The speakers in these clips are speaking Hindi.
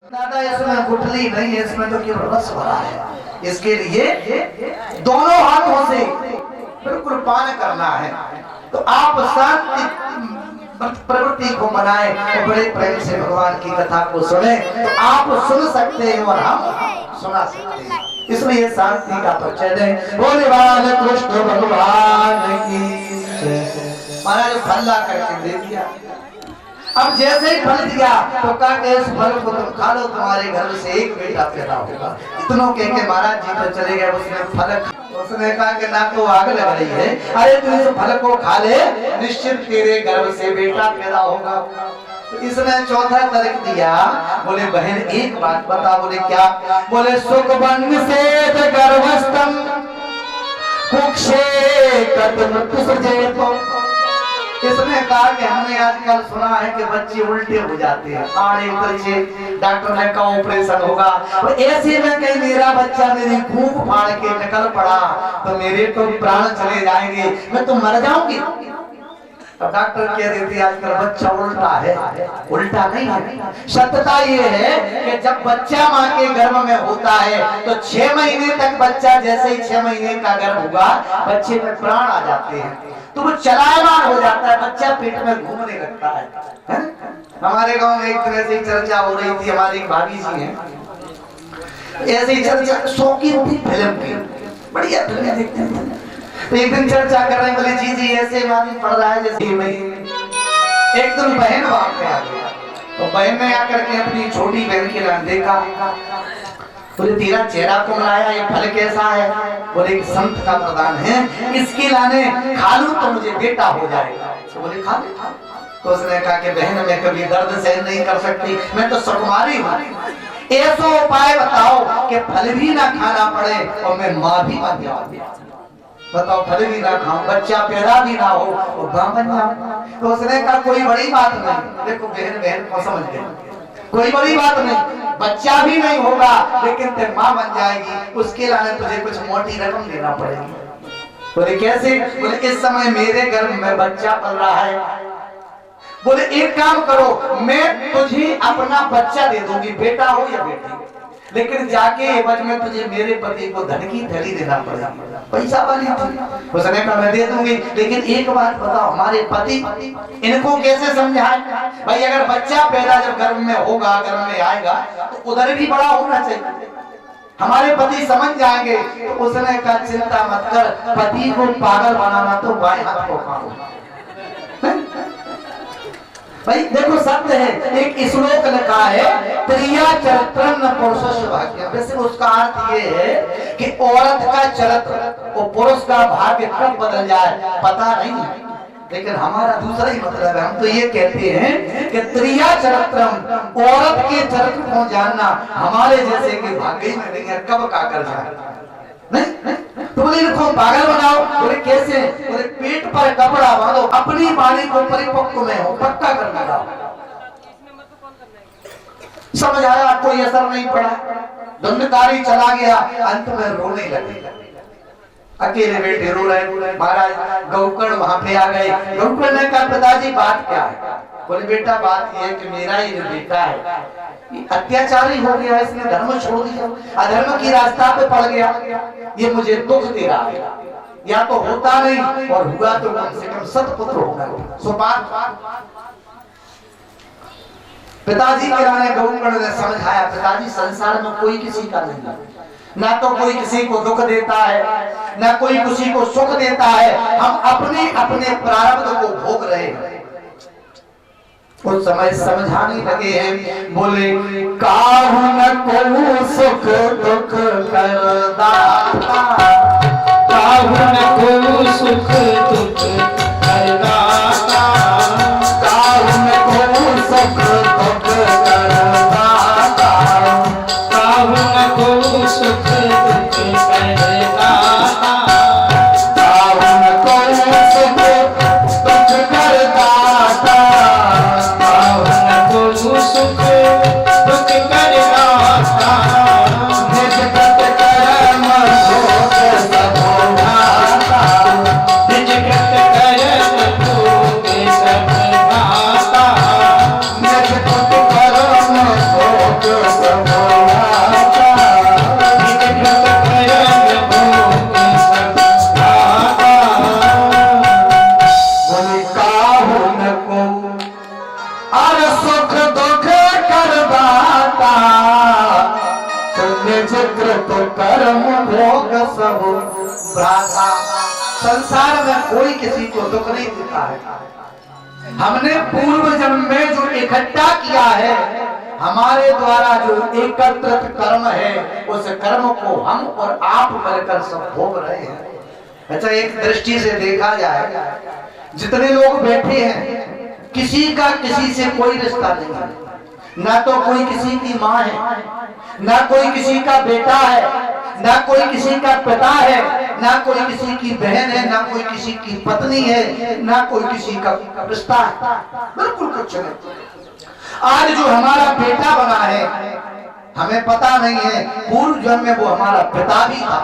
दादा इसमें गुठली नहीं है, इसमें तो केवल रस भरा है। इसके लिए दोनों हाथों से बिल्कुल पान करना है। तो आप शांति प्रवृत्ति को बनाए तो बड़े प्रेम से भगवान की कथा को सुने। तो आप सुन सकते हैं और हम सुना सकते हैं, इसलिए शांति का परिचय दें। बोले बाल कृष्ण भगवान की। महाराज फल ला करके दे दिया। अब जैसे ही फल दिया तो कहा कि इस फल को तुम खा लो, तुम्हारे घर से एक बेटा पैदा होगा। इतनों कह के महाराज जी तो चले गए। उसने कहा कि ना तो आग लग रही है, अरे तू इस फल को खा ले, निश्चित तेरे गर्भ से बेटा पैदा होगा। तो इसने चौथा तर्क दिया। बोले बहन एक बात बता। बोले क्या? बोले सुख बन से गर्भस्थम कुक्षे कदम तुझे। इसने कहा कि हमने आजकल सुना है कि बच्चे उल्टे हो जाते हैं, आड़े तिरछे, डॉक्टर ने कहा ऑपरेशन होगा। तो ऐसे में कहीं मेरा बच्चा मेरी खूब फाड़ के निकल पड़ा तो मेरे तो प्राण चले जाएंगे, मैं तो मर जाऊंगी। तो डॉक्टर कह देते आजकल बच्चा उल्टा है। उल्टा नहीं है, सत्यता ये है कि जब बच्चा माँ के गर्भ में होता है तो 6 महीने तक बच्चा, जैसे ही 6 महीने का गर्भ हुआ बच्चे में प्राण आ जाते हैं, तो वो चलायमान हो जाता है, बच्चा पेट में घूमने लगता है? हमारे गांव में एक तरह से चर्चा हो रही थी। हमारी एक भाभी जी हैं, ऐसे ही चर्चा शौकीन थी फिल्म की, बढ़िया फिल्में देखते हैं। तो एक दिन चर्चा कर रहे हैं, बोले जी जी ऐसे मालूम पड़ रहा है जैसे एक दिन बहन वहां पे आ गई। तो बहन ने आकर के अपनी छोटी बहन के नाम देखा। बोले तेरा चेहरा को लाया, ये फल कैसा है? बोले एक संत का प्रदान है, इसके लाने खा लूं तो मुझे बेटा हो जाएगा। तो बोले खा ले। तो उसने कहा कि बहन मैं कभी दर्द सहन नहीं कर सकती, मैं तो सुकुमारी हूँ, ऐसा उपाय बताओ कि फल भी ना खाना पड़े और मैं माँ भी बन जाऊं। बताओ, फल भी ना खाऊं, बच्चा पैदा भी ना हो और माँ बन जाऊं। तो उसने कहा कोई बड़ी बात नहीं। देखो बहन बहन को समझ गई, कोई बड़ी बात नहीं, बच्चा भी नहीं होगा लेकिन ते माँ बन जाएगी, उसके लाने तुझे कुछ मोटी रकम देना पड़ेगी। बोले कैसे? बोले इस समय मेरे गर्भ में बच्चा पल रहा है। बोले एक काम करो, मैं तुझे अपना बच्चा दे दूंगी, बेटा हो या बेटी, लेकिन जाके एवज में तुझे मेरे पति को धन की थैली देना पड़ेगा। पैसा वाली थी। उसने कहा मैं दे दूंगी, लेकिन एक बात बताओ, हमारे पति इनको कैसे समझाएं? भाई अगर बच्चा पैदा जब गर्भ में होगा, गर्भ में आएगा तो उधर भी बड़ा होना चाहिए, हमारे पति समझ जाएंगे। तो उसने कहा चिंता मत कर, पति को पागल बनाना तो बाएं हाथ को काम। भाई देखो सत्य है, एक श्लोक लिखा है त्रिया चरित्रं पुरुषस्य भाग्यम। वैसे उसका अर्थ ये है कि औरत का चरित्र और पुरुष का भाग्य कब बदल जाए पता नहीं, लेकिन हमारा दूसरा ही मतलब है। हम तो ये कहते हैं कि त्रिया चरित्रम, औरत के चरित्र को जानना हमारे जैसे के भाग्य में नहीं है, कब का कर जाए नहीं। तो बोले इनको पागल बनाओ। बोले कैसे? बोले पेट पर कपड़ा बांधो, अपनी वाणी को परिपक्व में हो पक्का कर लगाओ। समझ आया? कोई असर नहीं पड़ा, धुंधकारी चला गया, अंत में रोने लगे, अकेले बेटे रो रहे। महाराज गौकर्ण वहां पे आ गए। गौकर्ण ने कहा पिताजी बात क्या है? बोले बेटा बात यह है कि मेरा ही जो बेटा है अत्याचारी हो गया, इसने धर्म छोड़ दिया, अधर्म की रास्ता पे पड़ गया, ये मुझे दुख दे रहा है। या तो होता नहीं और हुआ तो कम से कम सतपुत्र होगा। पिताजी के लाने गौकर्ण ने समझाया, पिताजी संसार में कोई किसी का नहीं, ना तो कोई किसी को दुख देता है, ना कोई किसी को सुख देता है, हम अपने अपने प्रारब्ध को भोग रहे हैं। उस समय समझाने लगे हैं। बोले काहू न को सुख दुख कर दाता, काहू न को सुख दुख कर दाता, काहू न को सुख दुख कर दाता, काहू न को सुख दुख कर दाता, काहू न को सुख दुख कर दाता, सुख दुख कर दाता, निज सब आता। बोले काहू न को और सुख दुख कर दाता, सुन कृत कर्म भोग सब भ्राता। संसार में कोई किसी को दुख नहीं देता है। हमने पूर्व जन्म में जो इकट्ठा किया है, हमारे द्वारा जो एकत्रित कर्म है, उस कर्म को हम और आप मिलकर सब भोग रहे हैं। अच्छा, एक दृष्टि से देखा जाए, जितने लोग बैठे हैं, किसी का किसी से कोई रिश्ता नहीं है। ना तो कोई किसी की माँ है, ना कोई किसी का बेटा है, ना कोई किसी का पिता है, ना कोई किसी की बहन है, ना कोई किसी की पत्नी है, ना कोई किसी का रिश्ता है, बिल्कुल कुछ नहीं। आज जो हमारा बेटा बना है, हमें पता नहीं है पूर्व जन्म में वो हमारा पिता भी था।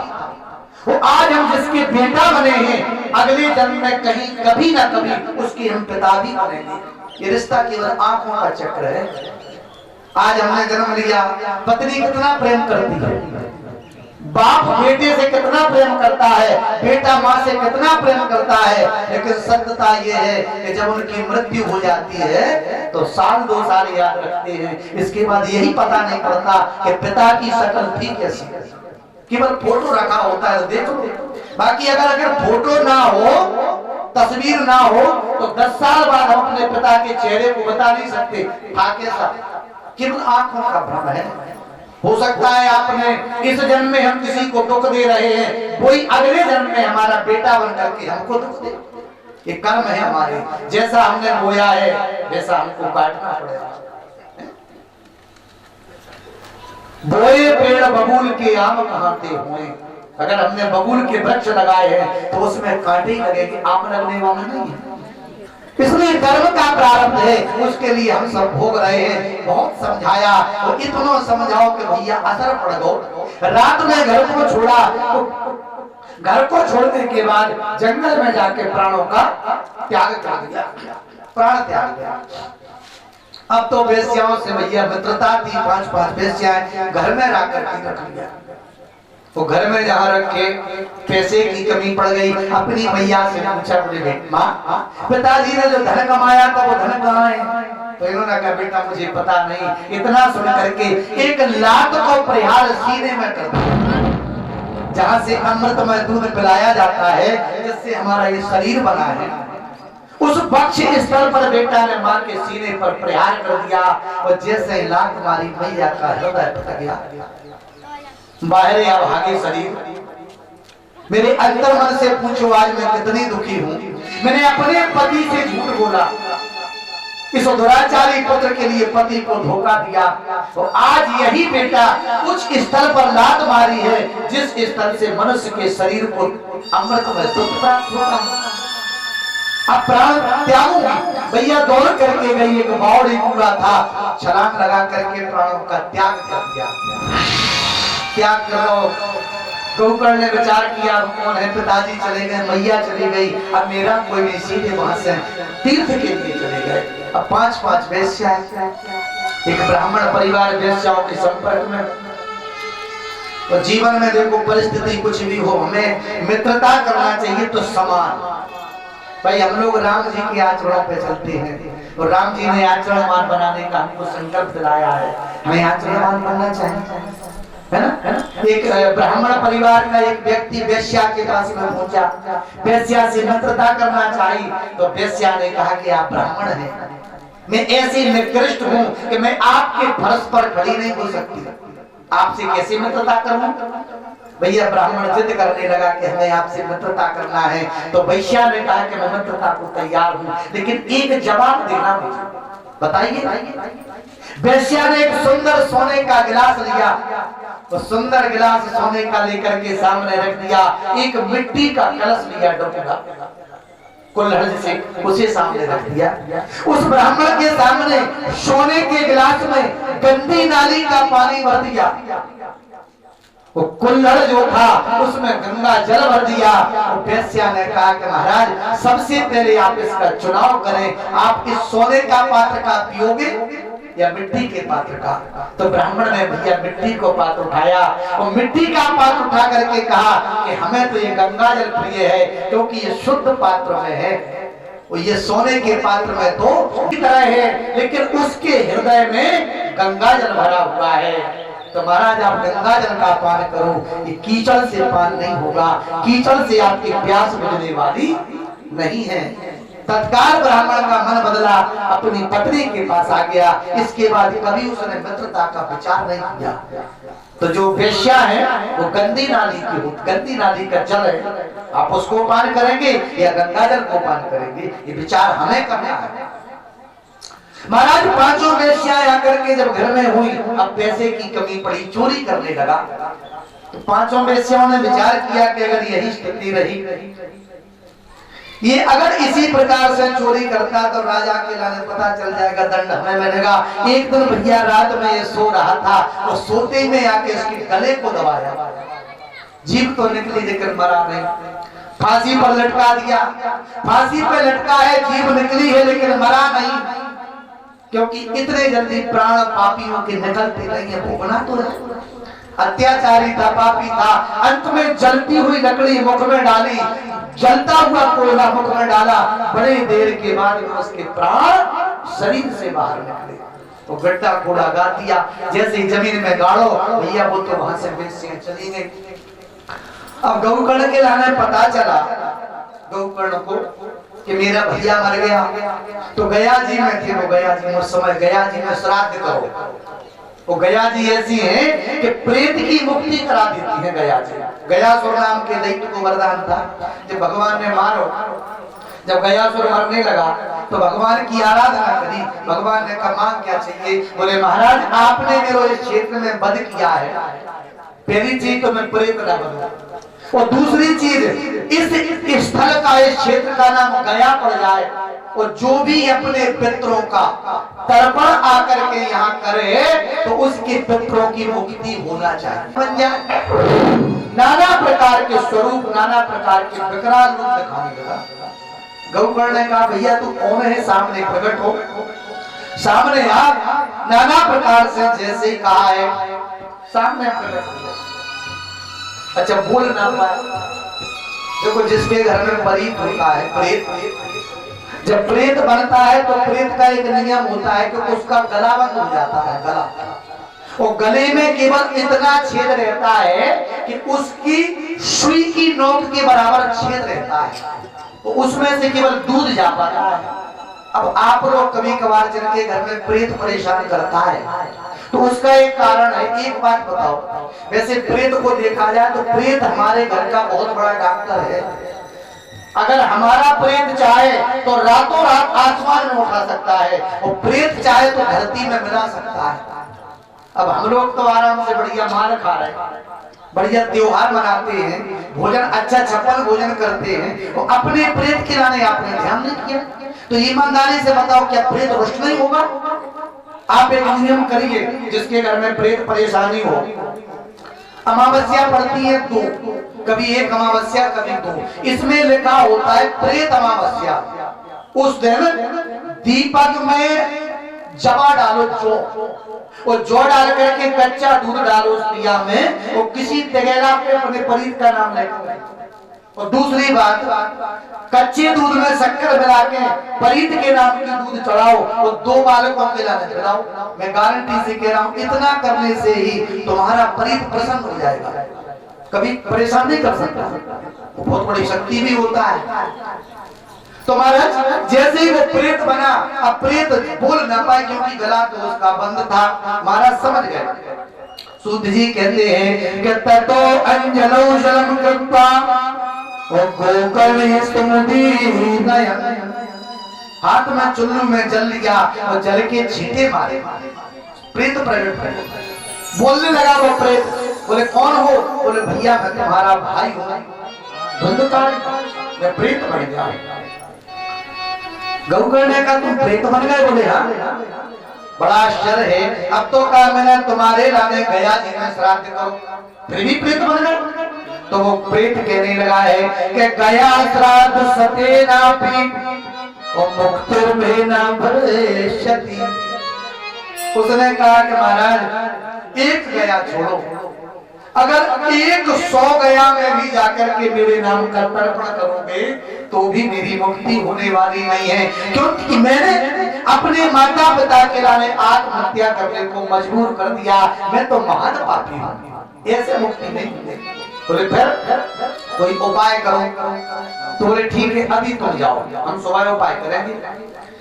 वो आज हम जिसके बेटा बने हैं, अगले जन्म में कहीं कभी ना कभी उसके हम पिता भी बनेंगे। ये रिश्ता केवल आंखों का चक्र है। आज हमने जन्म लिया, पत्नी कितना प्रेम करती है, बाप बेटे से कितना प्रेम करता है, बेटा माँ से कितना प्रेम करता है। लेकिन सत्यता ये है कि जब उनकी मृत्यु हो जाती है तो साल 2 साल याद रखते हैं, इसके बाद यही पता नहीं पड़ता कि पिता की शक्ल थी कैसी। केवल फोटो रखा होता है तो देख लो। बाकी अगर फोटो ना हो, तस्वीर ना हो, तो 10 साल बाद हम अपने पिता के चेहरे को बता नहीं सकते था कैसा। केवल आंखों का भ्रम है। हो सकता है आपने इस जन्म में हम किसी को दुख दे रहे हैं, कोई अगले जन्म में हमारा बेटा बन करके हमको दुख दे। ये कर्म है हमारे, जैसा हमने बोया है वैसा हमको काटना पड़ेगा। बोए पेड़ बबूल के आम कहाते हुए, अगर हमने बबूल के वृक्ष लगाए हैं तो उसमें कांटे लगेगी, आम लगने वाला नहीं है। इसलिए कर्म का प्रारंभ है, उसके लिए हम सब भोग रहे हैं। बहुत समझाया तो इतना समझाओ कि भैया असर पड़ गो। रात में घर को छोड़ा, तो घर को छोड़ने के बाद जंगल में जाके प्राणों का त्याग कर दिया, प्राण त्याग दिया। अब तो वेश्याओं से भैया मित्रता थी, 5-5 वेश्याएं घर में रख लिया। वो घर में जहाँ रखे, पैसे की कमी पड़ गई, अपनी मैया से पूछा, बोले माँ पिताजी ने जो धन कमाया था वो धन कहाँ है? तो इन्होंने कहा बेटा मुझे पता नहीं। इतना सुन करके 1 लाख को प्रहार सीने में कर दिया, जहाँ से अमृतमय दूध पिलाया जाता है, जिससे हमारा ये शरीर बना है। उस वक्ष स्थल पर बेटा ने मां के सीने पर प्रहार कर दिया और जैसे लात मारी मैया का हृदय फट गया, बाहर या भागे शरीर। मेरे अंतर मन से पूछो आज मैं कितनी दुखी हूँ। मैंने अपने पति से झूठ बोला, इस दुराचारी पुत्र के लिए पति को धोखा दिया, तो आज यही बेटा उस स्थल पर लात मारी है जिस स्थल से मनुष्य के शरीर को अमृत में दुख प्राप्त होता है। अब प्राण त्यागूंगी। भैया दौड़ करके गई, एक बावड़ी कुआ था, छलांग लगा करके प्राणों का त्याग कर दिया। त्याग करो। गौकर्ण ने विचार किया, कौन है, पिताजी चले गए, मैया चली गई, अब मेरा कोई नहीं, सीधे वहां से तीर्थ के लिए चले गए। अब 5-5 वेश्याएं, एक ब्राह्मण परिवार वेश्याओं के संपर्क में। तो जीवन में देखो परिस्थिति कुछ भी हो, हमें मित्रता करना चाहिए तो समान। भाई हम लोग राम जी के आचरणों पे चलते हैं, तो राम जी ने आचरणवान बनाने का हमको संकल्प दिलाया है, हमें आचरणवान बनना चाहिए, है ना? एक ब्राह्मण परिवार का एक व्यक्ति वेश्या के पास में पहुंचा, वेश्या से मित्रता करना चाहिए, तो वेश्या ने कहा कि आप ब्राह्मण हैं, मैं ऐसी निकृष्ट हूँ कि मैं आपके फर्श पर खड़ी नहीं हो सकती, आपसे कैसे मित्रता करूं? भैया ब्राह्मण जिद करने लगा कि हमें आपसे मित्रता करना है, तो वैश्या ने कहा कि मैं मित्रता को तैयार हूँ, लेकिन एक जवाब देना मुझे, बताइए। वैश्या ने एक सुंदर सोने का गिलास लिया, तो सुंदर गिलास सोने का लेकर के सामने रख दिया, एक मिट्टी का कलश लिया डोका कुल्हड़ से, उसे सामने रख दिया। उस ब्राह्मण के सामने सोने के गिलास में गंदी नाली का पानी भर दिया, वो कुल्हड़ जो था उसमें गंगा जल भर दिया। वेश्या ने कहा कि महाराज सबसे पहले आप इसका चुनाव करें, आप इस सोने का पात्र का पियोगे या मिट्टी के पात्र का? तो ब्राह्मण ने भैया मिट्टी को पात्र उठाया और मिट्टी का पात्र उठा करके कहा कि हमें तो ये गंगा जल प्रिय है, क्योंकि ये शुद्ध पात्र में है। और ये सोने के पात्र में तो की तरह है, लेकिन उसके हृदय में गंगा जल भरा हुआ है। तो महाराज आप गंगा जल का पान करो, ये कीचड़ से पान नहीं होगा, कीचड़ से आपकी प्यास बुझने वाली नहीं है। तत्काल ब्राह्मण का मन बदला, अपनी पत्नी के पास आ गया। इसके बाद कभी उसने मित्रता का विचार नहीं किया। तो जो वेश्या है वो गंदी नाली की हो, गंदी नाली का जल है, आप उसको पान करेंगे या गंगा जल को पान करेंगे, ये विचार हमें करना है। महाराज पांचों वेश्याएं आकर के जब घर में हुई, अब पैसे की कमी पड़ी, चोरी करने लगा। तो पांचों वेश्याओं ने विचार किया कि अगर यही स्थिति रही, ये अगर इसी प्रकार से चोरी करता तो राजा के लाने पता चल जाएगा, दंड हमें मिलेगा। एक दिन भैया रात में ये सो रहा था और सोते में आके इसके गले को दबाया, जीभ तो निकली लेकिन मरा नहीं। फांसी पर लटका दिया, फांसी पे लटका है, जीभ निकली है लेकिन मरा नहीं, क्योंकि इतने जल्दी प्राण पापियों के निकलते नहीं है, भोगना तो है। अत्याचारी था, पापी था, अंत में जलती हुई लकड़ी मुख में डाली, जलता हुआ कोयला मुख में डाला, बड़े देर के बाद में उसके प्राण शरीर से बाहर निकले। तो गड्ढा खोड़ा गा दिया, जैसे ही जमीन में गाड़ो भैया वो तो वहां से वेश्याएं चली गई। अब गौकर्ण के लाने पता चला गौकर्ण को कि मेरा भैया मर गया। तो गया जी में थे वो, गया जी उस समय गया जी में श्राद्ध करो। वो गया जी ऐसी है कि प्रेत की मुक्ति करा देती है गया जी। गयासुर नाम के दैत्य को वरदान था, जब भगवान ने मारो, जब गयासुर मरने लगा तो भगवान की आराधना करी। भगवान ने कहा मांग क्या चाहिए? बोले महाराज आपने मेरे इस क्षेत्र में वध किया है, पहली चीज तो मैं प्रेत न बनूं, और दूसरी चीज इस स्थल का, इस क्षेत्र का नाम गया पड़ जाए, और जो भी अपने पितरों का तर्पण आकर के यहाँ करे तो उसके पितरों की मुक्ति होना चाहिए। नाना प्रकार के स्वरूप, नाना प्रकार के विकराल रूप दिखाने लगा। गौकर्ण ने कहा भैया तू कौन है, सामने प्रकट हो। सामने आ, नाना प्रकार से जैसे कहा है सामने प्रकट हो। अच्छा बोल ना पाए। देखो जिसके घर में परीत होता है, प्रेत, जब प्रेत बनता है तो प्रेत का एक नियम होता है कि उसका गला बंद हो जाता है, गला, और गले में केवल इतना छेद रहता है कि उसकी सुई की नोक के बराबर छेद रहता है, तो उसमें से केवल दूध जा पाता है। अब आप लोग कभी कभार जिनके घर में प्रेत परेशान करता है तो उसका एक कारण है। एक बात बताओ, वैसे प्रेत को देखा जाए तो प्रेत हमारे घर का बहुत बड़ा डॉक्टर है। अगर हमारा प्रेत चाहे तो रातों रात आसमान में उठा सकता है, और प्रेत चाहे तो धरती में मिला सकता है। अब हम लोग तो आराम से बढ़िया मार खा रहे हैं, बढ़िया त्योहार मनाते हैं, भोजन अच्छा छप्पन भोजन करते हैं, तो अपने प्रेत के लाने आपने ध्यान नहीं किया। तो ईमानदारी से बताओ क्या प्रेत रुष्ट नहीं होगा? आप एक नियम करिए, जिसके घर में प्रेत परेशानी हो, अमावस्या पड़ती है दो, कभी एक अमावस्या कभी दो, इसमें लिखा होता है प्रेत अमावस्या। उस दिन दीपक में जवा डालो, जौ डाल करके कच्चा दूध डालो उस दिया में, और किसी तगेला पे अपने परीत का नाम लिखो। और दूसरी बात, कच्चे दूध में शक्कर मिला के परीत के नाम की दूध चढ़ाओ और 2 बालकों के लाने चढ़ाओ। मैं गारंटी से कह रहा हूँ इतना करने से ही तुम्हारा परीत प्रसन्न हो जाएगा, कभी परेशान नहीं कर सकता। वो बहुत बड़ी शक्ति भी होता है। तो महाराज जैसे ही वो प्रेत बना, अब प्रेत बोल ना पाए क्योंकि गला तो उसका बंद था। महाराज समझ गए। सूत जी कहते हैं कि ततो अंजलो शरम कृत्वा गोकर्ण स्तुति नयन, हाथ में चुल्लू में जल लिया और जल के छींटे मारे। प्रेत प्रकट कर बोलने लगा वो प्रेत। बोले कौन हो? बोले भैया मैं तुम्हारा भाई हूँ, धुंधकारी मैं प्रेत बन गया। गौकर्ण ने कहा तुम प्रेत बन गए? बोले हाँ। बड़ा आश्चर्य है, अब तो कहा मैंने तुम्हारे लाने गया जी में श्राद्ध करो, फिर भी प्रेत बन गए। तो वो प्रेत कहने लगा है कि गया श्राद्ध सते नापी और मुक्तिर में ना भविष्यति। उसने कहा कि महाराज एक गया छोड़ो, अगर 100 गया में भी जाकर के मेरे नाम का तर्पण करोगे तो भी मेरी मुक्ति होने वाली नहीं है, क्योंकि मैंने अपने माता पिता के लाने आत्महत्या करने को मजबूर कर दिया, मैं तो महान पापी हूँ, ऐसे मुक्ति नहीं मिलेगी। बोले फिर कोई उपाय करो। तो बोले ठीक है अभी तुम जाओ, हम सुबह उपाय करेंगे।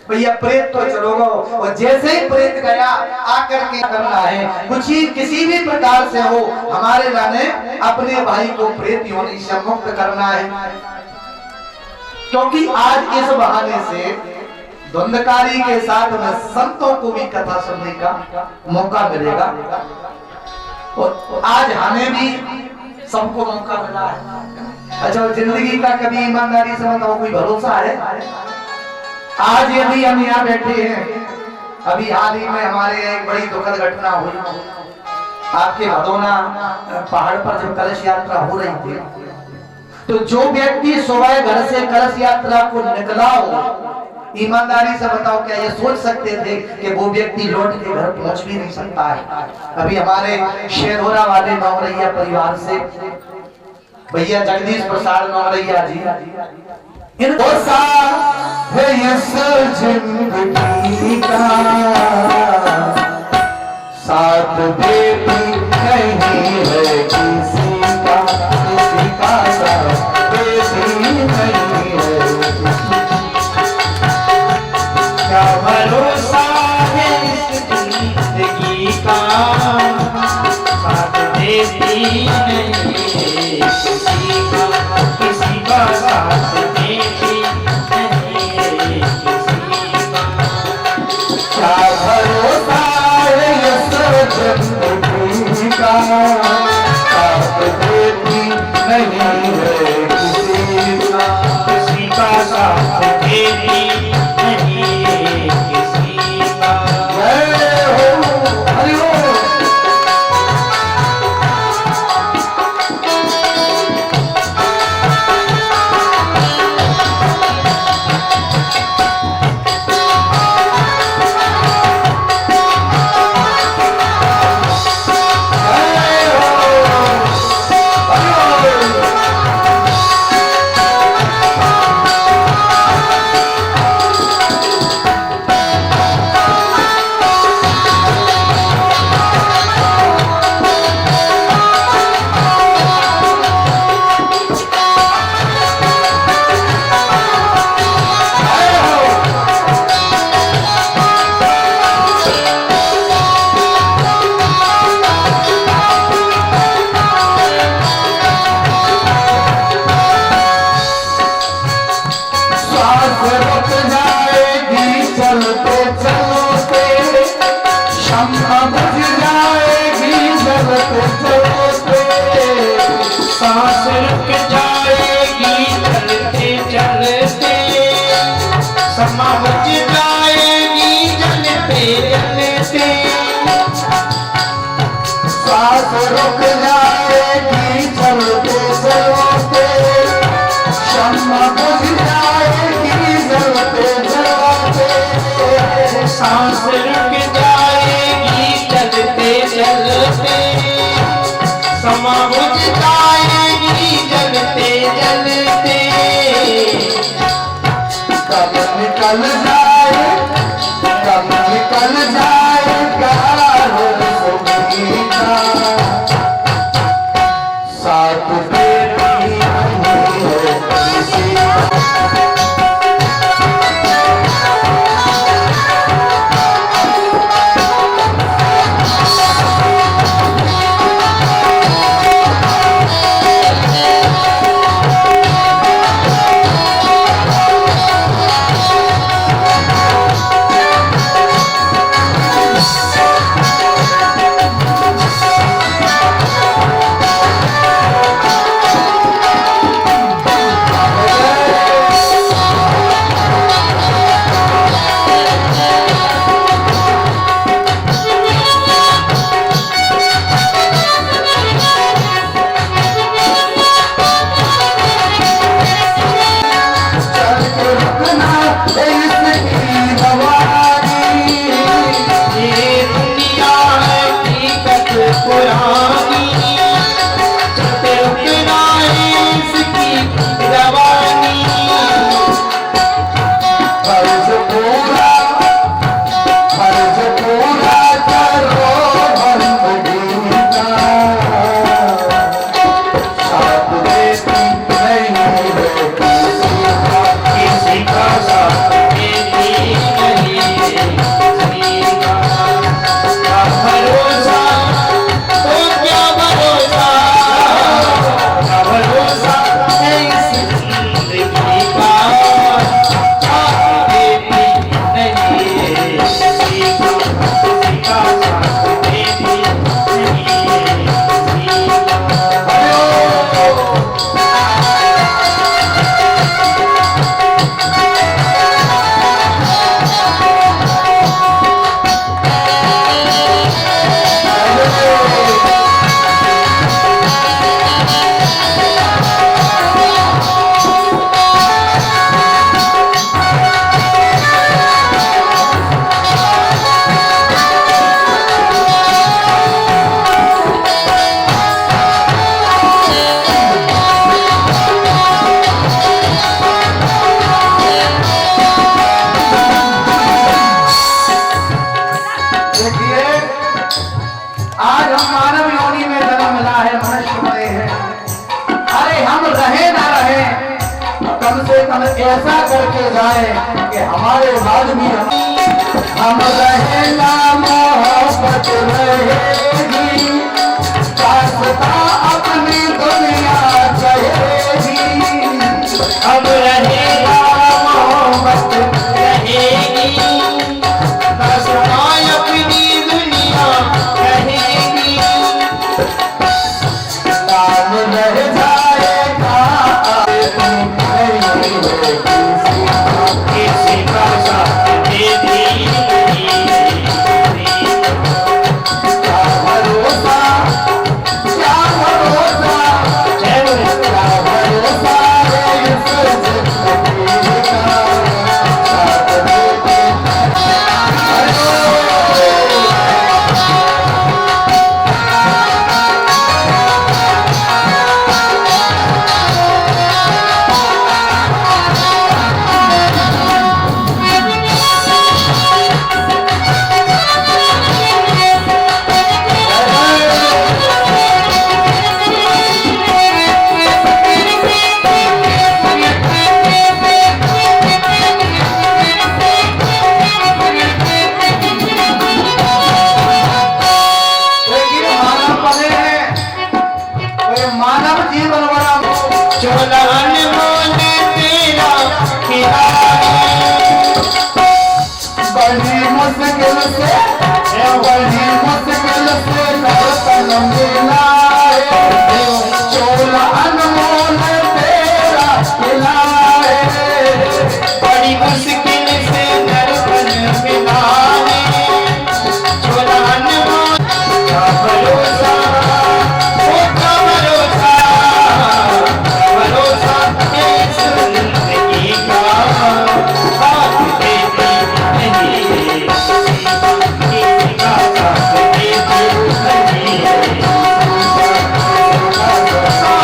भैया प्रेत तो चलोगा, और जैसे ही प्रेत गया आकर के करना है कुछ ही किसी भी प्रकार से हो, हमारे लाने अपने भाई को प्रेत योनि से मुक्त करना है, क्योंकि आज इस बहाने से धुंधकारी के साथ में संतों को भी कथा सुनने का मौका मिलेगा, और आज हमें भी सबको मौका मिला है। अच्छा जिंदगी का कभी ईमानदारी से बताओ कोई भरोसा है? आज यदि हम यहाँ बैठे हैं, अभी हाल ही में हमारे एक बड़ी दुखद घटना हुई, आपके भदोना पहाड़ पर जब कलश यात्रा हो रही थी, तो जो व्यक्ति सुबह घर से कलश यात्रा को निकला हो, ईमानदारी से बताओ क्या ये सोच सकते थे कि वो व्यक्ति लौट के घर पहुंच भी नहीं सकता है? अभी हमारे शेरहोरा वाले नौरैया परिवार से भैया जगदीश प्रसाद नौरैया जी, इनको है इस जिंदगी का साथ बेटी नहीं है किसी का, किसी का साथ बेटी नहीं है, क्या भरोसा है इस जिंदगी का साथ बेटी नहीं है किसी का, किसी का साथ बेटी सांस रुक जाएगी चलते चलते, समा बच जाएगी जलते जलते, सांस रुक जाएगी चलते चलते, समा बच जाएगी जलते जलते, सांस रुक जाएगी चलते चलते, समा बुझ जाएगी जलते जलते, कब निकल जाए मानव योनि में जन्म मिला है, मनुष्य बने हैं। अरे हम रहे ना रहे, कम से कम ऐसा करके जाए कि हमारे बाद भी हम रहे ना, मोहब्बत रहेगी, शाश्वता अपनी दुनिया चलेगी। अब रहेगा मोहब्बत रहेगी, शाश्वता अपनी दुनिया रहेगी। नाम रह जाएगा किसी का साथ दे दी, क्या भरोसा, क्या भरोसा, क्या भरोसा है इस जिंदगी का, साथ देते लेकिन मानव बने हैं, कोई मानव जीवन बड़ा चोलान मोने तेरा खिलाड़ी, बड़ी मुश्किल से दर्शन मिला है, चोला अनमोल तेरा खिला है। बड़ी मुश्किल से दर्शन मिला है, चोलान मोने का भरोसा, का भरोसा, भरोसा इस जिंदगी का, साथ देती नहीं, किसी का साथ देती नहीं, साथ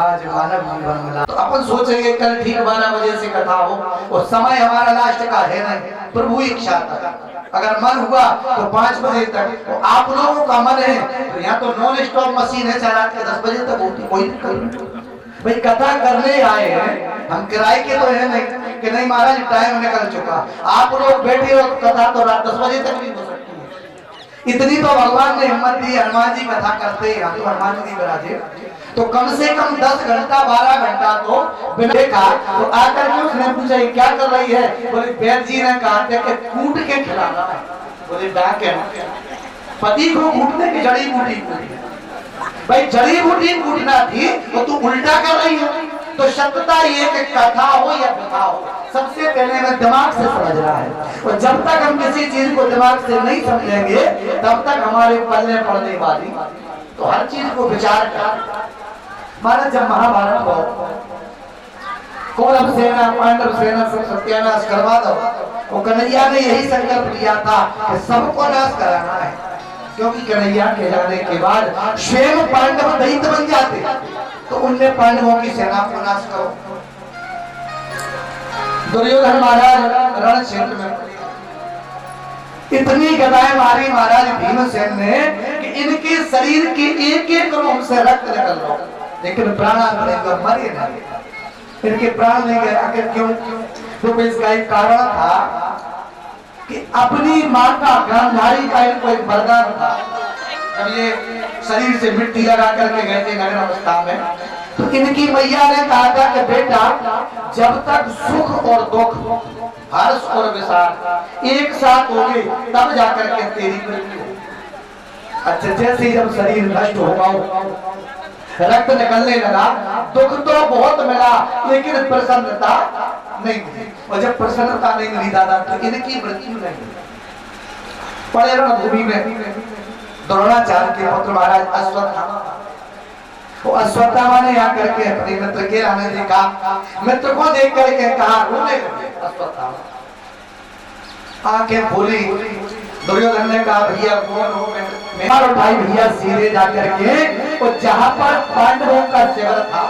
आज मानव जीवन मिला तो अपन सोचेंगे कल ठीक 12 बजे से कथा हो, और समय हमारा लास्ट का है नहीं, प्रभु इच्छा था। अगर मन हुआ तो 5 बजे तक, तो आप लोगों का मन है तो यहाँ तो नॉन स्टॉप मशीन है, चाहे रात के 10 बजे तक होती, कोई दिक्कत नहीं। भाई कथा करने आए हैं, हम किराए के तो है नहीं कि नहीं महाराज टाइम निकल चुका, आप लोग बैठे हो कथा तो रात 10 बजे तक भी हो सकती है। इतनी तो भगवान ने हिम्मत दी, हनुमान जी कथा करते हैं, तो हनुमान जी विराजे, तो कम से कम 10 घंटा 12 घंटा तो बिना देखा। तो आकर के उसने पूछा ये क्या कर रही है, बोले वैद्य जी ने कहा था कि कूट के खिलाना है। बोले डाके पति को कूटने की जड़ी बूटी कूटी, भाई जड़ी बूटी कूटना थी तो तू उल्टा कर रही है। तो सत्यता ये कि कथा हो या कथा हो, सबसे पहले मैं दिमाग से समझ रहा है, और जब तक हम किसी चीज को दिमाग से नहीं समझेंगे तब तक हमारे पल्ले पड़ने वाली। तो हर चीज को विचार कर। महाराज जब महाभारत हो, कौरव सेना पांडव सेना सब सत्यानाश करवा दो, वो कन्हैया ने यही संकल्प लिया था कि सबको नाश कराना है, क्योंकि कन्हैया के जाने के बाद स्वयं पांडव दैत्य बन जाते, तो उनने पांडवों की सेना को नाश करो। दुर्योधन महाराज रण क्षेत्र में इतनी गदाएं मारी महाराज भीमसेन ने कि इनके शरीर के एक एक रोम से रक्त निकल रहा, लेकिन प्राण मरे नहीं, इनके प्राण नहीं गए। आखिर क्यों? तो इसका एक कारण था कि अपनी माता गांधारी का इनको एक वरदान था। जब ये शरीर से मिट्टी लगा करके गए थे नग्न अवस्था में, तो इनकी मैया ने कहा था कि बेटा जब तक सुख और दुख, हर्ष और विषाद एक साथ होंगे तब जाकर के तेरी मृत्यु हो। अच्छा, जैसे जब शरीर नष्ट होगा, रक्त निकलने लगा, दुख तो बहुत मिला लेकिन प्रसन्नता नहीं मिली, और जब प्रसन्नता नहीं मिली दादा तो इनकी मृत्यु नहीं। पड़े रणभूमि में द्रोणाचार्य के पुत्र महाराज अश्वत्थामा, वो अश्वत्थामा ने यहाँ करके अपने मित्र के आने देखा, मित्र को देख करके कहा रोने लगे अश्वत्थामा, आंखें खोली, दुर्योधन ने कहा भैया कौन हो? मैं उठाई भैया सीधे जाकर के और जहां पर पांडवों का शिविर था,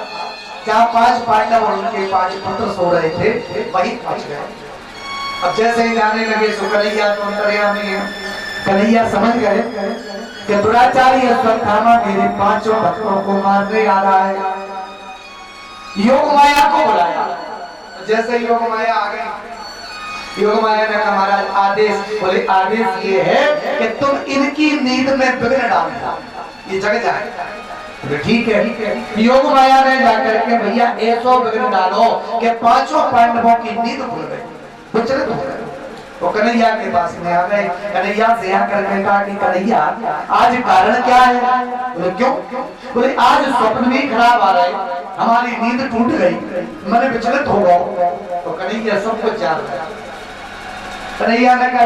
जहां 5 पांडव और उनके 5 पुत्र सो रहे थे, वहीं पहुंच गए। अब जैसे ही जाने लगे सो कन्हैया तो अंतर्यामी है, कन्हैया समझ गए कि दुराचारी अश्वत्थामा मेरे 5 भक्तों को मारने आ रहा है। योग माया को बुलाया। जैसे योग माया आ गई, योग माया ने कहा महाराज आदेश, बोले आदेश ये है कि तुम इनकी नींद में विघ्न डाल दो, ये जग जाए। ठीक है। योग माया ने जाकर के भैया ऐसो विघ्न डालो कि 5 पांडवों की नींद खुल गई, विचलित हो गए। वो कन्हैया के पास में आ गए, कन्हैया से आकर के कहा कि कन्हैया आज कारण क्या है? बोले क्यों? बोले आज स्वप्न भी खराब आ रहे, हमारी नींद टूट गई, मैंने विचलित हो गया। तो कन्हैया सब कुछ जान रहा है। कन्हैया ने कहा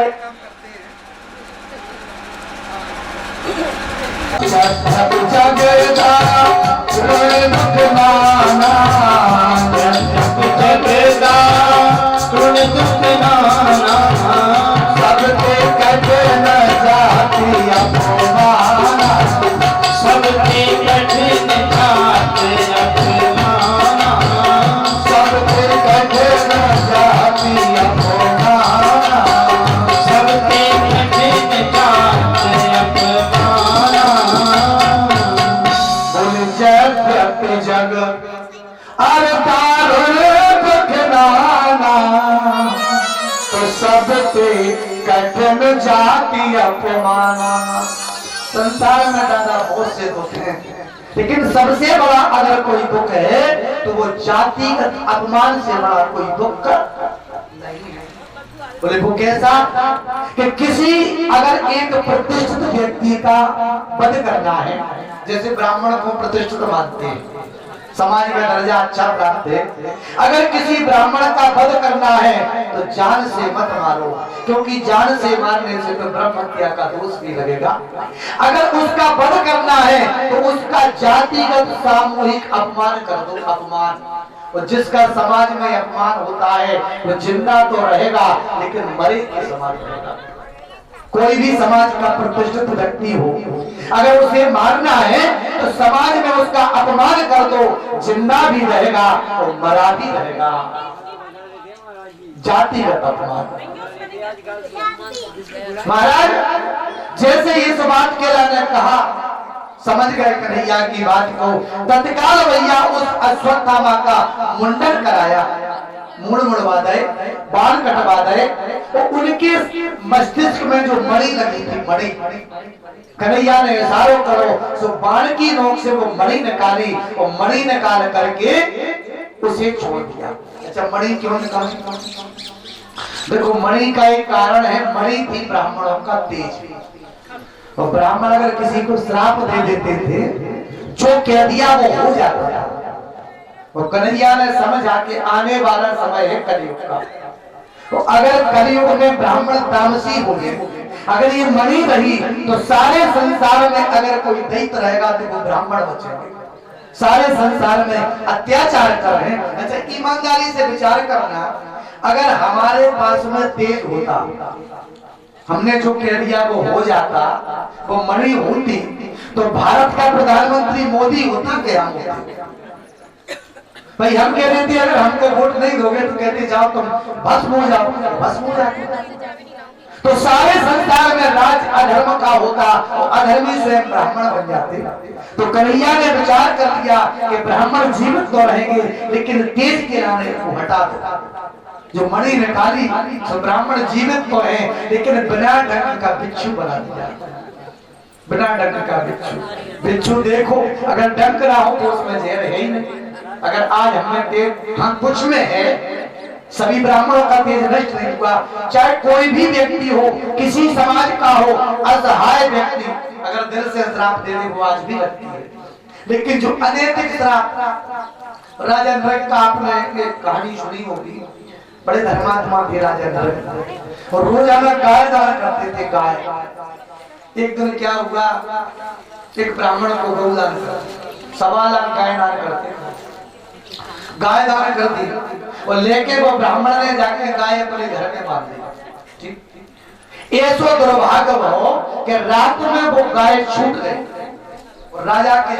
सबके कठिन जाति अपमाना, सबके कठिन जाति अपमाना, सबके कठिन जाति अपमाना, सबके कठिन जाति अपमाना। बोले जगत जग अर दारुण दुखनाना, तो सबके कठिन जाति अपमाना। संसार में दादा बहुत से दुख हैं, लेकिन सबसे बड़ा अगर कोई दुख है तो वो जातिगत अपमान से बड़ा कोई दुख नहीं है। बोले वो कैसा? कि किसी अगर एक प्रतिष्ठित व्यक्ति का वध करना है, जैसे ब्राह्मण को प्रतिष्ठित मानते हैं, समाज में दर्जा अच्छा प्राप्त है, अगर किसी ब्राह्मण का वध करना है तो जान से मत मारो, क्योंकि जान से मारने से तो ब्रह्म हत्या का दोष भी लगेगा। अगर उसका वध करना है तो उसका जातिगत सामूहिक अपमान कर दो, अपमान। और जिसका समाज में अपमान होता है वो जिंदा तो रहेगा लेकिन मरे के समान रहेगा। कोई भी समाज का प्रतिष्ठित व्यक्ति हो, अगर उसे मारना है तो समाज में उसका अपमान कर दो, जिंदा भी रहेगा और मरा भी रहेगा। जातिगत अपमान। महाराज जैसे इस बात के ने कहा, समझ गए कन्हैया की बात को, तत्काल भैया उस अश्वत्थामा का मुंडन कराया, मूड़ मुड़वा दे, बाल कटवा दे, तो उनके मस्तिष्क में जो मणि लगी थी, मणि, कन्हैया ने इशारा करो सो बाण की नोक से वो मणि निकाली और मणि निकाल करके उसे छोड़ दिया। अच्छा मणि क्यों निकाली? देखो मणि का एक कारण है, मणि थी ब्राह्मणों का तेज, और ब्राह्मण अगर किसी को श्राप दे देते थे, जो कह दिया वो हो जाता। और कन्हैया ने समझा कि आने वाला समय है कलयुग का, तो अगर कलयुग में ब्राह्मण तामसी हो गए, अगर ये मणि रही तो सारे संसार में अगर कोई दैत्य रहेगा तो वो ब्राह्मण बचेंगे। सारे संसार में अत्याचार कर रहे हैं। अच्छा ईमानदारी से विचार करना, अगर हमारे पास में तेज होता, हमने जो कह दिया वो हो जाता, वो मणि होती, तो भारत का प्रधानमंत्री मोदी होता क्या होता? भाई हम कह रहे थे अगर हमको वोट नहीं दोगे तो कहते जाओ तुम भस्म हो जाओ, भस्म हो जाते। तो सारे संसार में राज अधर्म का होता और अधर्मी स्वयं ब्राह्मण बन जाते। तो कन्हैया ने विचार कर लिया कि ब्राह्मण जीवित तो रहेंगे लेकिन तेज के नाने को हटा दो। जो मणि निकाली तो ब्राह्मण जीवित तो है लेकिन बिना डंक का बिच्छू बना दिया, बिना डंक का बिच्छू। बिच्छू देखो अगर डंक ना हो तो उसमें जहर है ही नहीं। अगर आज हमने तेज, हाँ कुछ में है, सभी ब्राह्मणों का तेज नष्ट नहीं हुआ। चाहे कोई भी व्यक्ति हो, किसी समाज का हो, असहाय व्यक्ति अगर दिल से श्राप दे दे वो आज भी लगती है। लेकिन जो अनैतिक श्राप, राजा नरक का आपने एक कहानी सुनी होगी, बड़े धर्मात्मा थे राजा नरक, और रोजाना गाय दान करते थे। गाय एक दिन क्या हुआ, एक ब्राह्मण को गौ दान कर, 1.25 लाख गाय दान करते, गाय दान कर दी और लेके वो ब्राह्मण ने जाके गाय अपने घर में बांध दी। ठीक, ऐसो दुर्भाग्य हो कि रात में वो गाय छूट गई और राजा के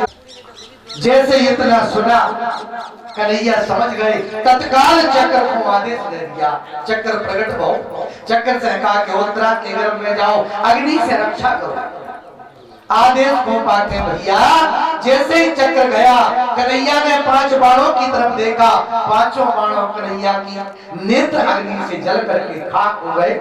जैसे इतना सुना कन्हैया समझ गए, तत्काल चक्र को आदेश दे दिया। चक्र प्रकट हो, चक्र से कहा कि उत्तरा के गर्भ में जाओ, अग्नि से रक्षा करो। आदेश को पाके भैया जैसे ही चक्र गया, कन्हैया ने 5 बाणों की तरफ देखा, 5 बाणों कन्हैया की नेत्र अग्नि से जल करके खाक हो गए।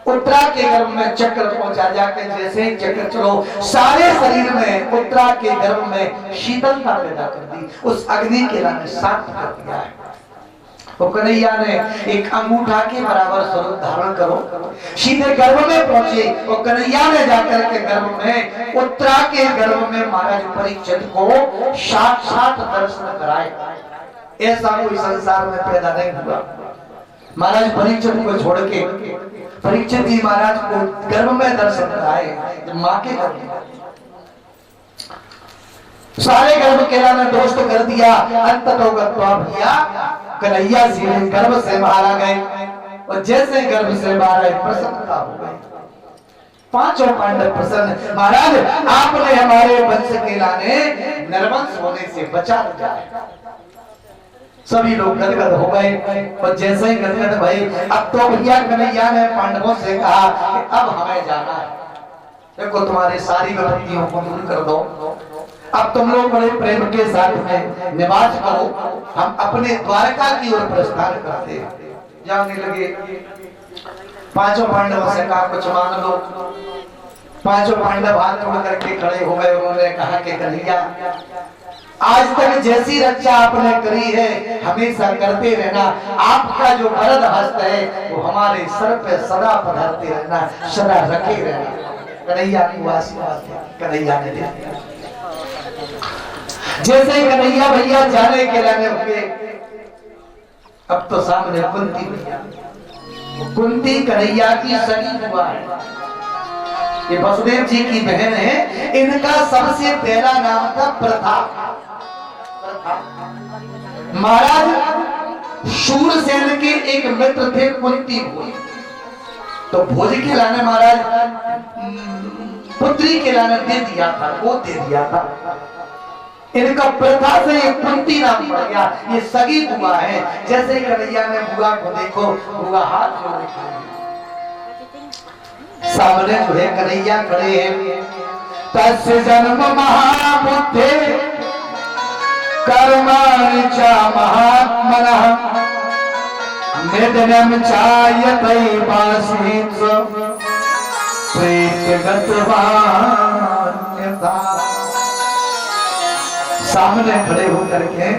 उत्तरा के गर्भ में चक्र पहुंचा जाकर जैसे ही चक्र चलो, सारे शरीर में उत्तरा के गर्भ में शीतलता पैदा कर दी। उस अग्नि के लाने शांत कर दिया है। वो कन्हैया ने एक अंगूठा के बराबर स्वरूप धारण करो, सीधे गर्भ में पहुंचे। और कन्हैया ने जाकर के गर्भ में, उत्तरा के गर्भ में महाराज परीक्षित को साक्षात दर्शन कराए। ऐसा कोई संसार में पैदा नहीं हुआ। महाराज परीक्षित को छोड़ के परीक्षित जी महाराज को गर्भ में दर्शन कराए, माँ के गर्भ में। सारे गर्भ के लाने दोस्त कर दिया। अंततो गत्वा भैया कन्हैया जी गर्भ से बाहर आ गए और जैसे गर्भ से बाहर आए प्रसन्नता हो गई। 5 पांडव प्रसन्न, महाराज आपने हमारे वंश के लाने निर्वंश होने से बचा दिया। सभी लोग गदगद हो गए और जैसे ही गदगद भई, अब तो भैया कन्हैया ने पांडवों से कहा कि अब हमें जाना है, देखो तुम्हारी सारी विपत्तियों को दूर कर दो, अब तुम लोग बड़े प्रेम के साथ में निवास करो, हम अपने द्वारका की ओर प्रस्थान करते हैं। जाने लगे। 5 पांडवों से कहा कुछ मांग लो। 5 पांडव हाथ जोड़ करके खड़े हो गए। उन्होंने कहा कि कन्हैया आज तक जैसी रक्षा आपने करी है हमेशा करते रहना, आपका जो वरद हस्त है वो हमारे सर पे सदा पधारते रहना, सदा रखे रहना। कन्हैया की आशीर्वाद कन्हैया ने दिया। जैसे ही कन्हैया भैया जाने के लाने हुए, अब तो सामने कुंती भैया, कुंती कन्हैया की सगी हुआ है। ये वसुदेव जी की बहन है। इनका सबसे पहला नाम था प्रथा। महाराज शूरसेन के एक मित्र थे कुंती भोज, तो भोज के लाने महाराज पुत्री के लाने दे दिया था, वो दे दिया था। इनका प्रथा से ये कुंती नाम पड़ गया। ये सगी बुआ है। जैसे ही कन्हैया ने बुआ को देखो, बुआ हाथ जोड़ के सामने जो है कन्हैया खड़े हैं। तस्य जन्म महाबुद्धे कर्माणि च महात्मनः निधनम चायते वासीत प्रेतगतवान्यथा। सामने खड़े होकर के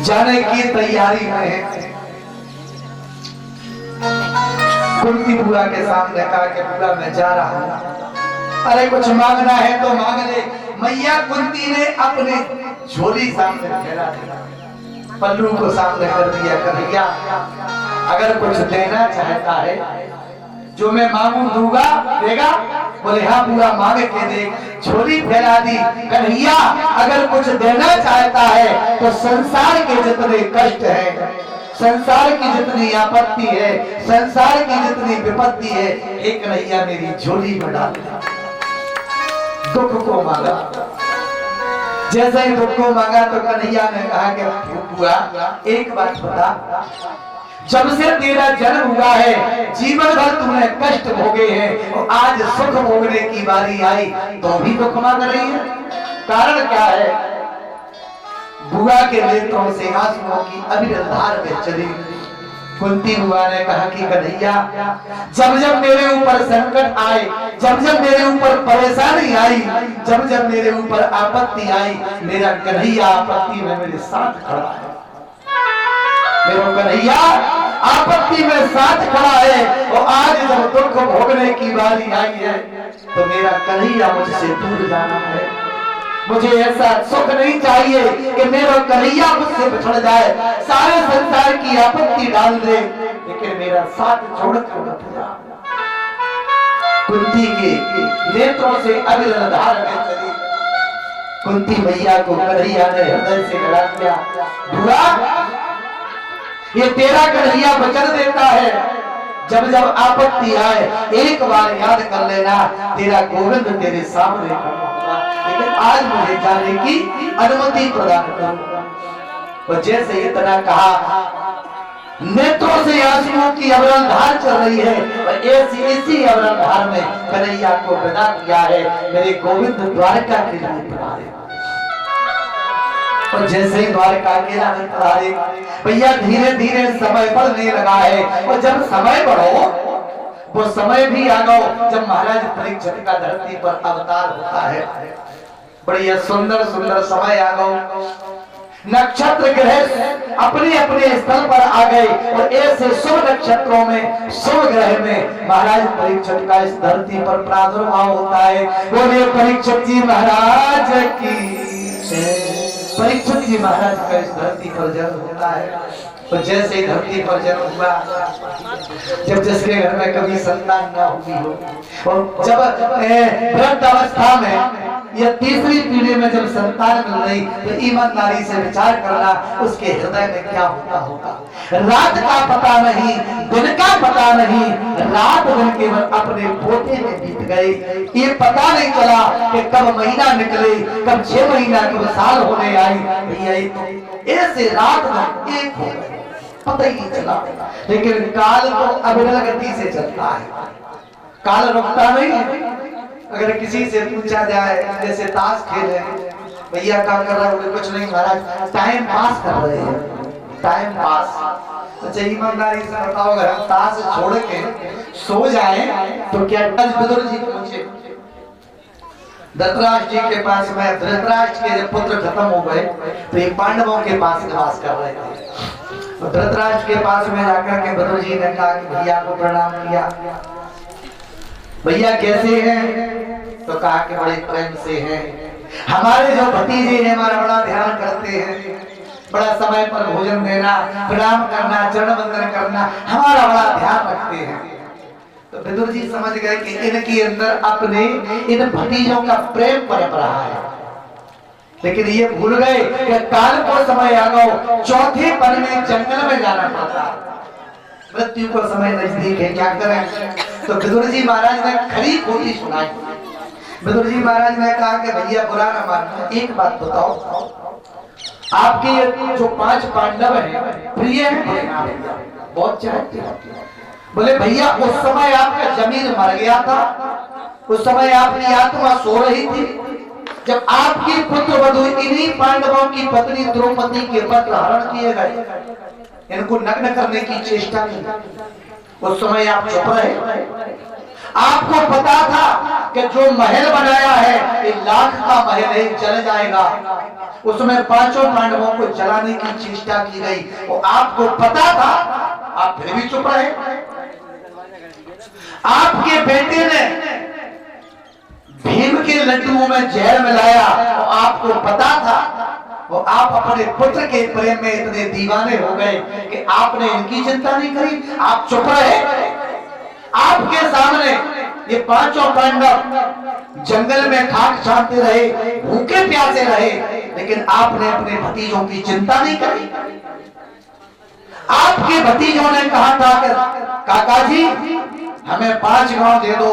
जाने की तैयारी में है। कुंती बुआ के सामने कहा कि बुआ मैं जा रहा हूं, अरे कुछ मांगना है तो मांग ले। मैया कुंती ने अपने झोली सामने फैला दिया, पल्लू को सामने कर दिया। कन्हैया अगर कुछ देना चाहता है जो मैं मांगू दूंगा, देगा? बोले हाँ बुआ मांग के दे। झोली फैला दी। कन्हैया अगर कुछ देना चाहता है तो संसार के जितने कष्ट है, संसार की जितनी आपत्ति है, संसार की जितनी विपत्ति है, एक कन्हैया मेरी झोली में डाल दिया। दुख को मांगा। जैसे ही दुख को मांगा तो कन्हैया ने कहा कि बुआ एक बात बता, जब से तेरा जन्म हुआ है जीवन भर तुमने कष्ट भोगे हैं और आज सुख भोगने की बारी आई तो भी दुख मांग रही है, कारण क्या है? बुआ के नेत्रों से आंसुओं की अविरल धार बह चली। कुंती बुआ ने कहा कि कन्हैया जब जब मेरे ऊपर संकट आए, जब जब मेरे ऊपर परेशानी आई, जब जब मेरे ऊपर आपत्ति आई, मेरा कन्हैया आपत्ति में मेरे साथ खड़ा है। मेरा कन्हैया आपत्ति में साथ खड़ा है और आज जब दुख भोगने की बारी आई है तो मेरा कन्हैया मुझसे दूर जाना है। मुझे ऐसा सुख नहीं चाहिए कि मेरा कन्हैया मुझसे बिछड़ जाए, सारे संसार की आपत्ति डाल दे, लेकिन मेरा साथ छोड़कर मत जा। कुंती के नेत्रों से अविरल धार बह चली। कुंती मैया को कन्हैया ने हृदय से लगा दिया। बुआ ये तेरा कन्हैया वचन देता है जब जब आपत्ति आए एक बार याद कर लेना, तेरा गोविंद तेरे सामने खड़ा होगा। लेकिन आज मुझे जाने की अनुमति प्रदान करो। और जैसे इतना कहा, नेत्रों से आंसुओं की अविरल धार चल रही है और ऐसी इसी अविरल धार में कन्हैया को विदा किया है। मेरे गोविंद द्वारका के लिए पधारे। और जैसे ही द्वारका के लिए पधारे, भैया धीरे धीरे समय बढ़ने लगा है। और जब समय बढ़ो, वो समय भी आ गो जब महाराज परीक्षित का धरती पर अवतार होता है। बढ़िया सुंदर सुंदर समय आ गो। नक्षत्र ग्रह अपने अपने स्थल पर आ गए और ऐसे शुभ नक्षत्रों में, शुभ ग्रह में महाराज परीक्षित का इस धरती पर प्रादुर्भाव होता है। बोले परीक्षित जी महाराज की, परीक्षित जी महाराज का इस धरती पर जन्म होता है। तो जैसे ही धरती पर जन्म हुआ, जब जिसके घर में कभी संतान ना हुई हो, और जब वृद्ध अवस्था में या तीसरी पीढ़ी में जब संतान मिल रही, तो ईमानदारी से विचार करना उसके हृदय में क्या होता होगा। रात का पता नहीं, दिन का पता नहीं, रात दिन केवल अपने पोते में बीत गए। ये पता नहीं चला कि कब महीना निकले, कब 6 महीना, कब साल होने आई। भैया तो ऐसे रात दिन एक हो गए, पता ही नहीं चला। लेकिन काल तो अविरल गति से चलता है, काल रुकता नहीं है। अगर किसी से पूछा जाए, जैसे ताश खेल है, भैया क्या कर रहा है? कुछ नहीं महाराज, टाइम पास कर रहे हैं, टाइम पास। अच्छा ईमानदारी से बताओ, अगर हम ताश छोड़ के सो जाएं तो क्या? विदुर जी पूछे, धृतराष्ट्र जी के पास में, धृतराष्ट्र के जब पुत्र खत्म हो गए तो ये पांडवों के पास निवास कर रहे थे। तो धृतराष्ट्र के पास में जाकर के विदुर जी ने कहा कि भैया को प्रणाम किया। भैया कैसे हैं? तो कहा कि बड़े प्रेम से हैं। हमारे जो भतीजे हैं हमारा बड़ा ध्यान करते हैं, बड़ा समय पर भोजन देना, प्रणाम करना, चरण वंदन करना, हमारा बड़ा ध्यान रखते हैं। तो विदुर जी समझ गए कि इनके अंदर अपने इन भतीजों का प्रेम पनप रहा है। लेकिन ये भूल गए कि काल को समय आ गो, चौथे पन में जंगल में जाना पड़ता, मृत्यु को समय नजदीक है, क्या करें? तो विदुर जी महाराज ने खरी खोटी सुनाई। विदुर जी महाराज ने कहा कि भैया बुरा न मानना, एक बात बताओ, आपके ये जो 5 पांडव हैं प्रिय हैं, बहुत चाहते हैं। बोले भैया उस समय आपका जमीन मर गया था, उस समय आपकी आत्मा सो रही थी, जब आपकी पुत्र वधु इन्हीं पांडवों की पत्नी द्रौपदी के पत्र हरण किए गए, इनको नग्न करने की चेष्टा की, उस समय आप चुप रहे। आपको पता था कि जो महल बनाया है ये लाख का महल है, जल जाएगा। उसमें 5 पांडवों को जलाने की चेष्टा की गई, वो आपको पता था, आप फिर भी चुप रहे। आपके बेटे ने भीम के लड्डुओं में जहर मिलाया, तो आपको पता था, वो आप अपने पुत्र के प्रेम में इतने दीवाने हो गए कि आपने इनकी चिंता नहीं करी, आप चुप रहे। आपके सामने ये 5 पांडव जंगल में खाक छानते रहे, भूखे प्यासे रहे, लेकिन आपने अपने भतीजों की चिंता नहीं करी। आपके भतीजों ने कहा था कि काका जी हमें 5 गांव दे दो,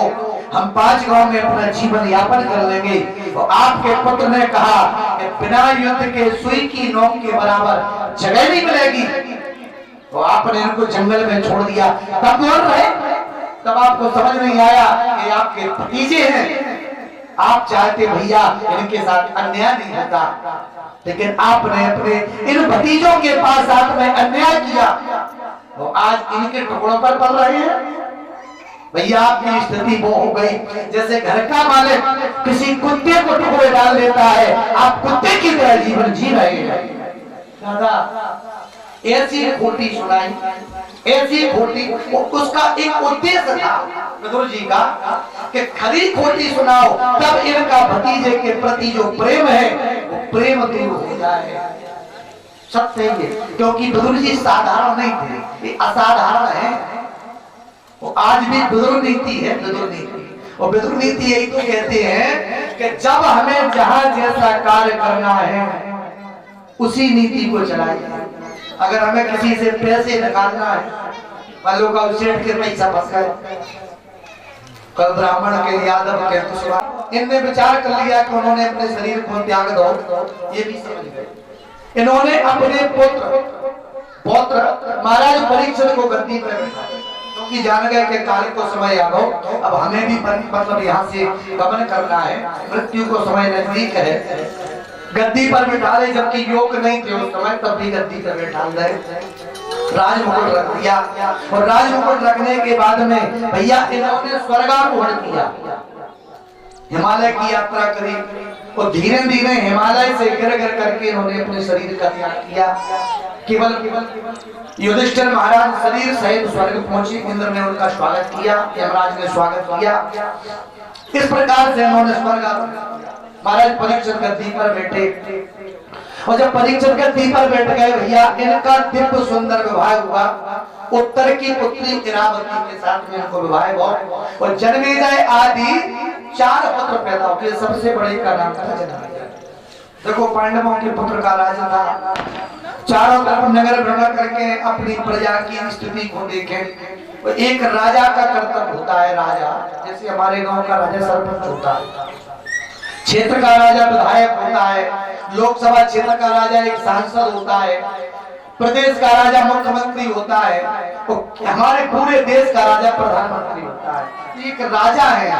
हम 5 गांव में अपना जीवन यापन कर लेंगे। तो आपके पुत्र ने कहा कि बिना युद्ध के सुई की नोक के बराबर जगह नहीं मिलेगी, तो आपने इनको जंगल में छोड़ दिया। तब बोल रहे, तब आपको समझ नहीं आया कि आपके भतीजे हैं, आप चाहते भैया इनके साथ अन्याय नहीं होता, लेकिन आपने अपने इन भतीजों के पास साथ में अन्याय किया, तो आज इनके टुकड़ों पर पड़ रहे हैं। भैया आपकी स्थिति वो हो गई जैसे घर का मालिक किसी कुत्ते को टुकड़े डाल देता है, आप कुत्ते की तरह जीवन जी रहे हैं। दादा ऐसी खोटी सुनाई, ऐसी खोटी, उसका एक उद्देश्य था विदुर जी का कि खरी खोटी सुनाओ, तब इनका भतीजे के प्रति जो प्रेम है वो प्रेम दूर हो जाए। सत्य है, क्योंकि विदुर जी साधारण नहीं थे, ये असाधारण है। वो आज भी विदुर नीति है, विदुर नीति। और विदुर नीति यही तो कहते हैं कि जब हमें जहां जैसा कार्य करना है उसी नीति को चलाइए। अगर हमें किसी से पैसे निकालना है, मान लो का सेठ के पैसा फंस गए, कल ब्राह्मण के यादव के कुशवा, इनने विचार कर लिया कि उन्होंने अपने शरीर को त्याग दो, ये भी समझ गए। इन्होंने अपने पौत्र महाराज परीक्षित को गद्दी पर बिठाया, क्योंकि जान गए कि काल को समय आ गो, अब हमें भी मतलब यहाँ से गमन करना है, मृत्यु को समय नजदीक है। गद्दी पर बिठा ले, जबकि योग नहीं थे उस समय, तब भी गद्दी पर बिठा ले, राजमुकुट रख दिया। और राजमुकुट रखने के बाद में भैया इन्होंने स्वर्गारोहण किया, हिमालय की यात्रा करी, और धीरे धीरे हिमालय से गिर गिर करके इन्होंने अपने शरीर का त्याग किया। केवल युधिष्ठिर महाराज शरीर सहित स्वर्ग पहुंचे, इंद्र ने उनका स्वागत किया, यमराज ने स्वागत किया। इस प्रकार से इन्होंने स्वर्गारोहण किया। महाराज परीक्षित गद्दी पर बैठे, और जब परीक्षित गद्दी पर बैठ गए भैया, इनका दिव्य सुंदर विवाह हुआ। उत्तर की पुत्री इरावती के साथ में इनको विवाह हुआ, और जन्मेजय आदि 4 पुत्र पैदा हुए। सबसे बड़े का नाम था जन्मेजय। देखो पांडवों के पुत्र का राजा था, चारों तरफ नगर भ्रमण करके अपनी प्रजा की स्थिति को देखे। तो एक राजा का कर्तव्य होता है, राजा जैसे हमारे गांव का राजा सरपंच होता है, क्षेत्र का राजा विधायक होता है, लोकसभा क्षेत्र का राजा एक सांसद होता है, प्रदेश का राजा मुख्यमंत्री होता है, तो हमारे पूरे देश का राजा प्रधानमंत्री होता है। एक राजा है,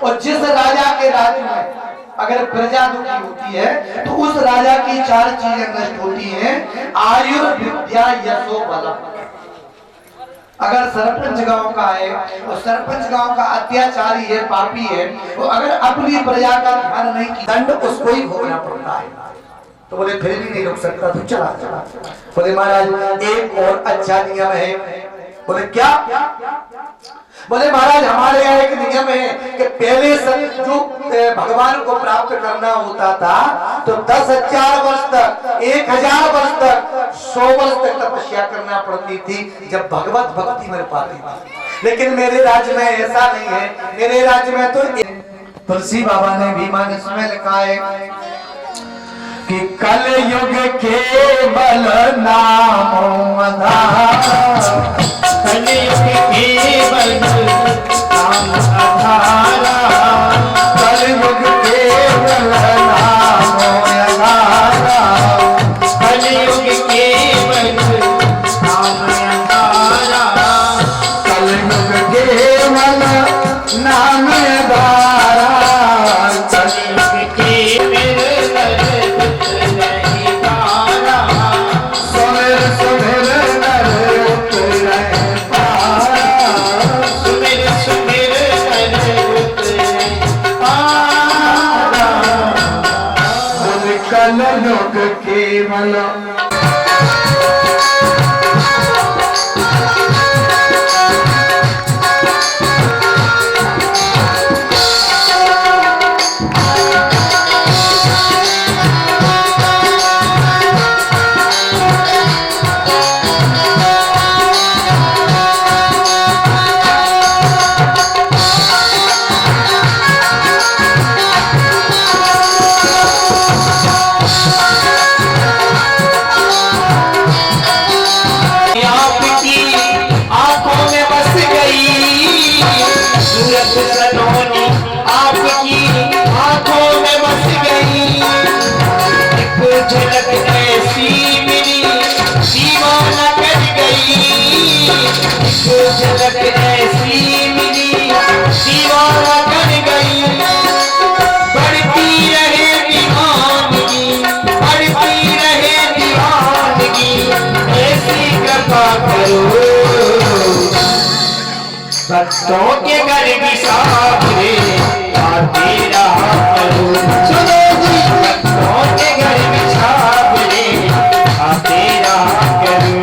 और जिस राजा के राज्य में अगर प्रजा दुखी होती है तो उस राजा की 4 चीजें नष्ट होती हैं, आयु, विद्या, यशो, बलम। अगर सरपंच गांव का है और सरपंच गांव का अत्याचारी है, पापी है, तो अगर अपनी प्रजा का ध्यान नहीं किया, दंड उसको ही भोगना पड़ता है। तो बोले फिर भी नहीं रुक सकता, तो चला चला। बोले महाराज एक और अच्छा नियम है। बोले क्या? बोले महाराज हमारे यहाँ एक नियम है कि पहले जो भगवान को प्राप्त करना होता था तो 10,000 वर्ष तक, 1,000 वर्ष तक, 100 वर्ष तक तपस्या करना पड़ती थी, जब भगवत भक्ति मिल पाती थी। लेकिन मेरे राज्य में ऐसा नहीं है। मेरे राज्य में तो तुलसी बाबा ने भीमानस में लिखा है कि कल युग केवल नाम आधार, कल युग केवल नाम आधारा, कल युग केवल नाम आधारा, कल युग केवल नाम आधारा, कल युग केवल नाम आधारा, कल युग केवल योग केवल सलोनी आपकी आंखों में बस गई, एक झलक ऐसी मिली दीवाना कर गई, एक झलक ऐसी मिली दीवाना कर गई। बढ़ती रहे दीवानगी, बढ़ती रहे दीवानगी, ऐसी कृपा करो भक्तों के घर की सामने आते रहा करो। सुनो जी, भक्तों के घर की सामने आते रहा करो।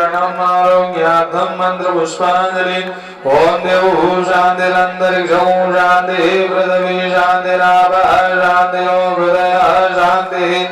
शरणम आरोग्यार्थम मंत्र पुष्पांजलि ओम देवो शांतिरंतरिक्षो शांति पृथ्वी शांतिरापः शांति हृदय शांति